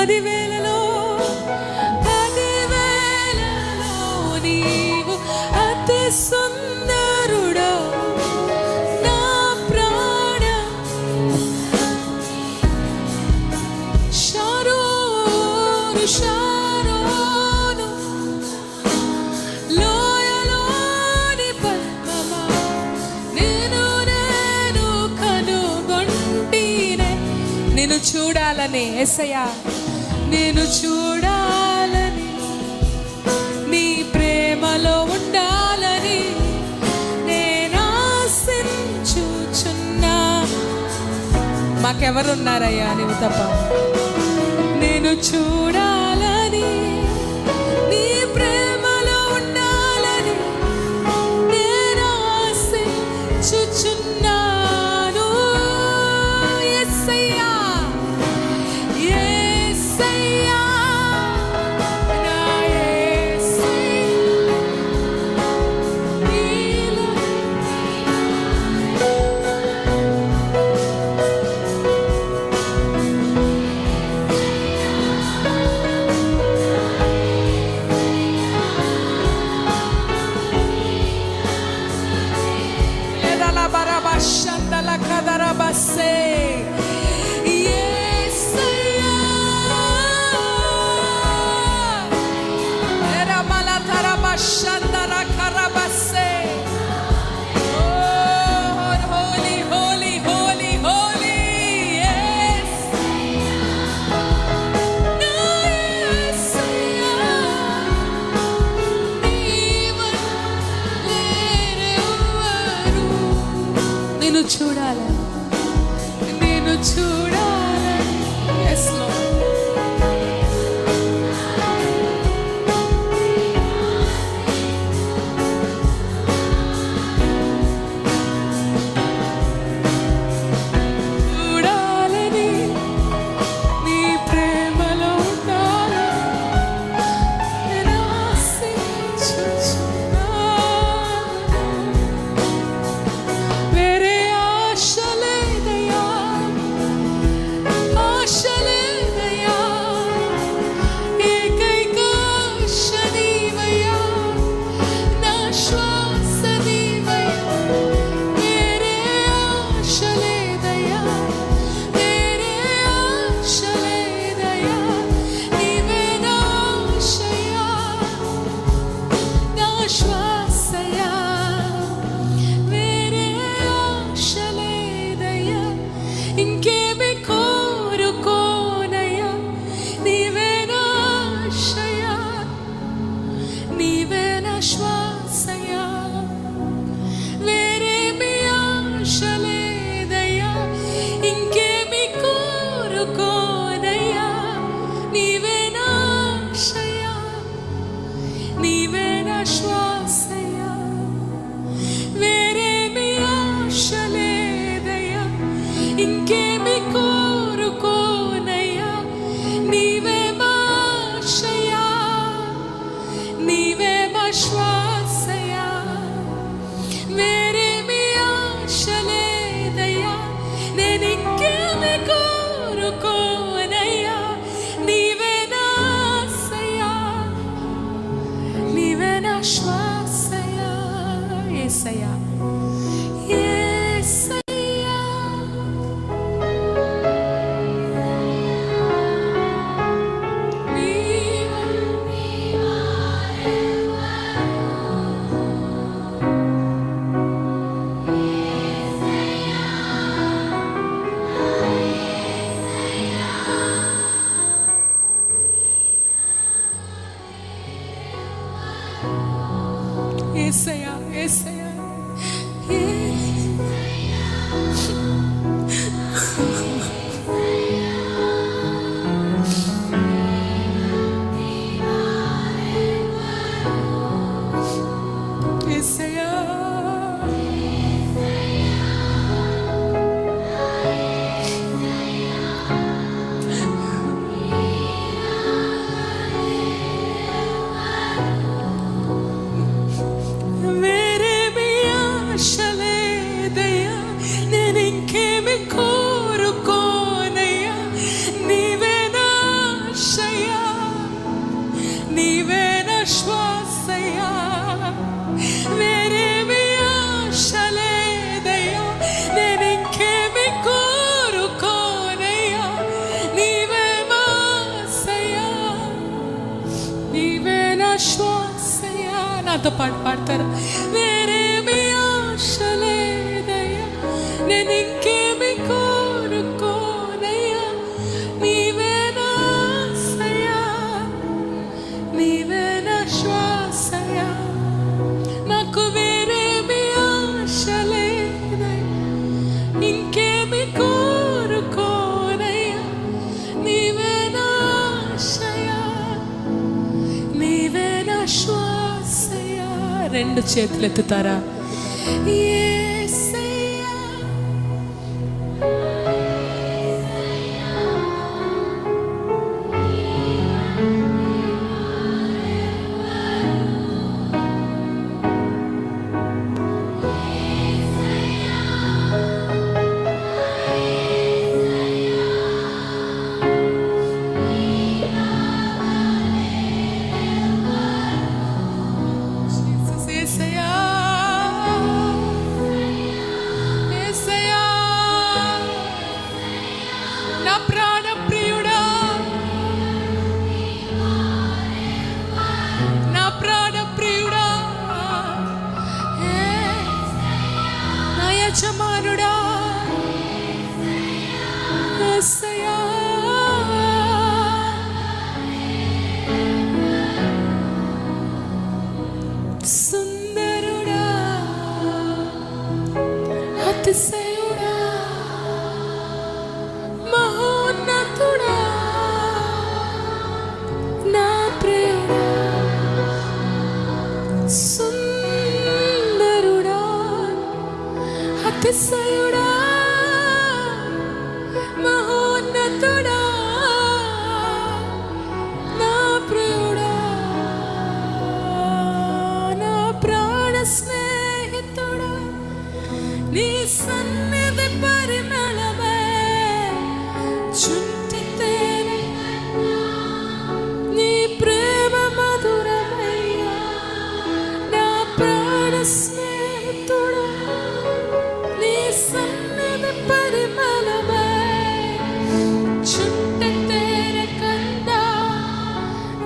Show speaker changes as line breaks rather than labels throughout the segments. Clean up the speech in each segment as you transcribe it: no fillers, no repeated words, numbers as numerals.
పదివేలలో నీవు అతి సుందరుడా నా ప్రాణం. షారోను షారోను లోయలోని పద్మమా నేను కనుగొంటినే. నేను చూడాలని యేసయ్యా, నేను చూడాలని, నీ ప్రేమలో ఉండాలని నేను ఆశించుచున్నా. మాకెవరున్నారయ్యా నీవు తప్ప? నేను చూడాలని, నీ ప్రేమలో ఉండాలని నేను ఆశించుచున్నాను. యేసయ్యా యేసయ్యా నా యేసయ్యా నీలో నాతో పాటు పాడతారు. వేరేమి ఆశ లేదయ్యా, నేను ఇంకేమి కోరుకోనయ్యా, నీవే నా ఆశయ్యా, నీవే నా శ్వాసయ్యా. నాకు వేరేమి ఆశ లేదయ్యా, ఇంకేమి కోరుకోనయ్యా, నీవే నా ఆశయ్యా, నీవే నా శ్వాసయ్యా. రెండు చేతులు ఎత్తుతారా? యేసయ్యా, యేసయ్యా, యేసయ్యా, నా ప్రాణ ప్రియుడా, నా ప్రాణ ప్రియుడా, నా యజమానుడా, యేసయ్యా, సుందరుడా, అతిశయుడా, మహోన్నతుడా, నా ప్రియుడా, సుందరుడా, అతిశయుడా, మహోన్నతుడా, నా ప్రియుడా, నా ప్రాణ స్నేహితుడా, నీ సన్నిధి పరిమళమే చుంటి తేనె, నీ ప్రేమ మధురమయ్యా, నా ప్రాణ స్నేహితుడా, నీ సన్నిధి పరిమళమే చుంటి తేనె కందా,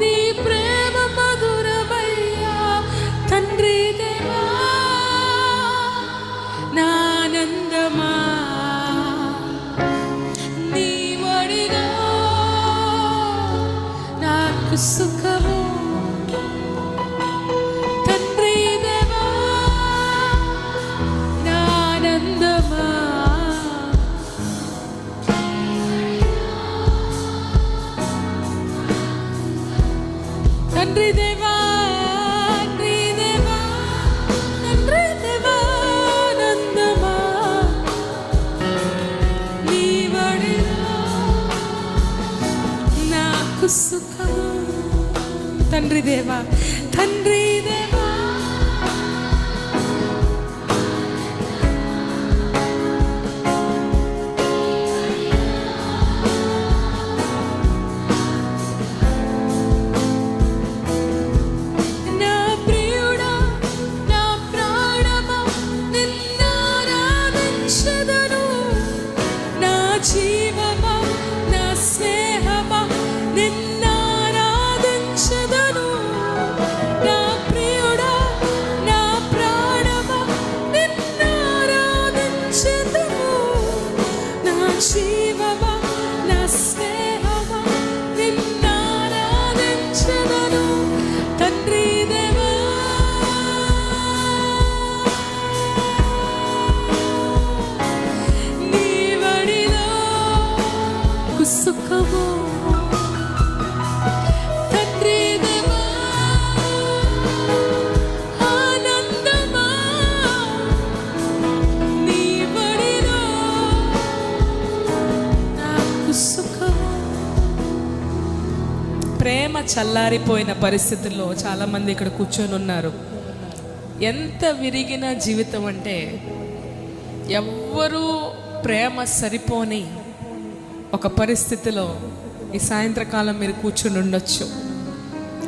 నీ ప్రేమ మధురమయ్యా. తండ్రి దేవా, నా ఆనందమా, నీ వడిలో నాకు సుఖము. తండ్రి దేవా, నా ఆనందమా, తండ్రి దేవా, తండ్రి దేవా, తండ్రి దేవా, ఆనందమా, నీ వడిలో నాకు సుఖము. తండ్రి దేవా, తండ్రి దేవా, నా ప్రియుడా, నా ప్రాణమా, నిన్నారాధించెదను. నా జీవమా, నా స్నేహమా, నిన్నారాధించెదను. నా ప్రియుడా, నా ప్రాణమా, నిన్నారాధించెదను. నా జీవమా, నా స్నేహమా, నిన్నారాధించెదను. తండ్రి దేవా, నీ వడిలో నాకు సుఖము. తండ్రి దేవా, ఆనందమా, నీ వడిలో నాకు సుఖము. ప్రేమ చల్లారిపోయిన పరిస్థితుల్లో చాలామంది ఇక్కడ కూర్చొని ఉన్నారు. ఎంత విరిగిన జీవితం అంటే ఎవ్వరూ ప్రేమ సరిపోని ఒక పరిస్థితిలో ఈ సాయంత్రకాలం మీరు కూర్చుని ఉండొచ్చు.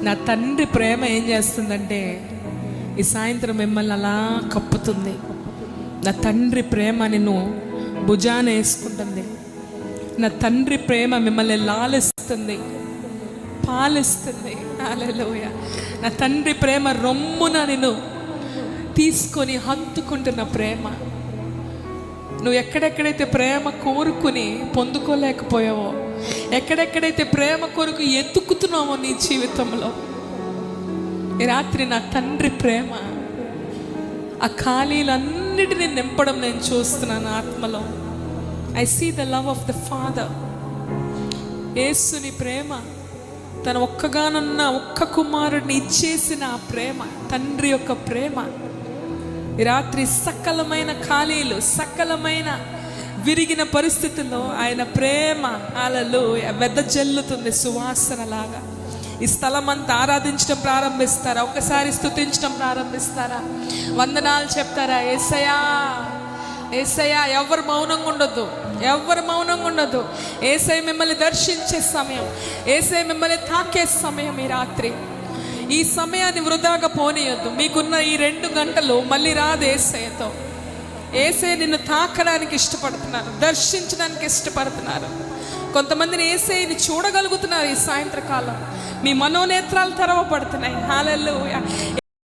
నా తండ్రి ప్రేమ ఏం చేస్తుందంటే ఈ సాయంత్రం మిమ్మల్ని అలా కప్పుతుంది. నా తండ్రి ప్రేమ నిన్ను భుజాన వేసుకుంటుంది. నా తండ్రి ప్రేమ మిమ్మల్ని లాలిస్తుంది, పాలిస్తుంది. హల్లెలూయా. నా తండ్రి ప్రేమ రొమ్మున నిన్ను తీసుకొని హత్తుకుంటున్న ప్రేమ. నువ్వు ఎక్కడెక్కడైతే ప్రేమ కోరుకుని పొందుకోలేకపోయావో, ఎక్కడెక్కడైతే ప్రేమ కొరకు ఎత్తుకుతున్నావో నీ జీవితంలో, ఈ రాత్రి నా తండ్రి ప్రేమ ఆ ఖాళీలన్నిటినీ నింపడం నేను చూస్తున్నాను ఆత్మలో. I see the love of the father. యేసుని ప్రేమ, తన ఒక్కగానున్న ఒక్క కుమారుడిని ఇచ్చేసిన ఆ ప్రేమ, తండ్రి యొక్క ప్రేమ ఈ రాత్రి సకలమైన ఖాళీలు, సకలమైన విరిగిన పరిస్థితుల్లో ఆయన ప్రేమ హల్లెలూయా వెదజల్లుతుంది సువాసనలాగా. ఈ స్థలం అంతా ఆరాధించడం ప్రారంభిస్తారా? ఒకసారి స్తుతించడం ప్రారంభిస్తారా? వందనాలు చెప్తారా? యేసయ్యా, యేసయ్యా. ఎవరు మౌనంగా ఉండొద్దు, ఎవరు మౌనంగా ఉండొద్దు. యేసయ్య మిమ్మల్ని దర్శించే సమయం, యేసయ్య మిమ్మల్ని తాకే సమయం. ఈ రాత్రి ఈ సమయాన్ని వృధాగా పోనీయొద్దు. మీకున్న ఈ 2 గంటలు మళ్ళీ రాదు యేసయ్యతో. యేసయ్య నిన్ను తాకడానికి ఇష్టపడుతున్నారు, దర్శించడానికి ఇష్టపడుతున్నారు. కొంతమందిని యేసయ్యని చూడగలుగుతున్నారు ఈ సాయంత్రకాలం. మీ మనోనేత్రాలు తెరవబడుతున్నాయి. హల్లెలూయా.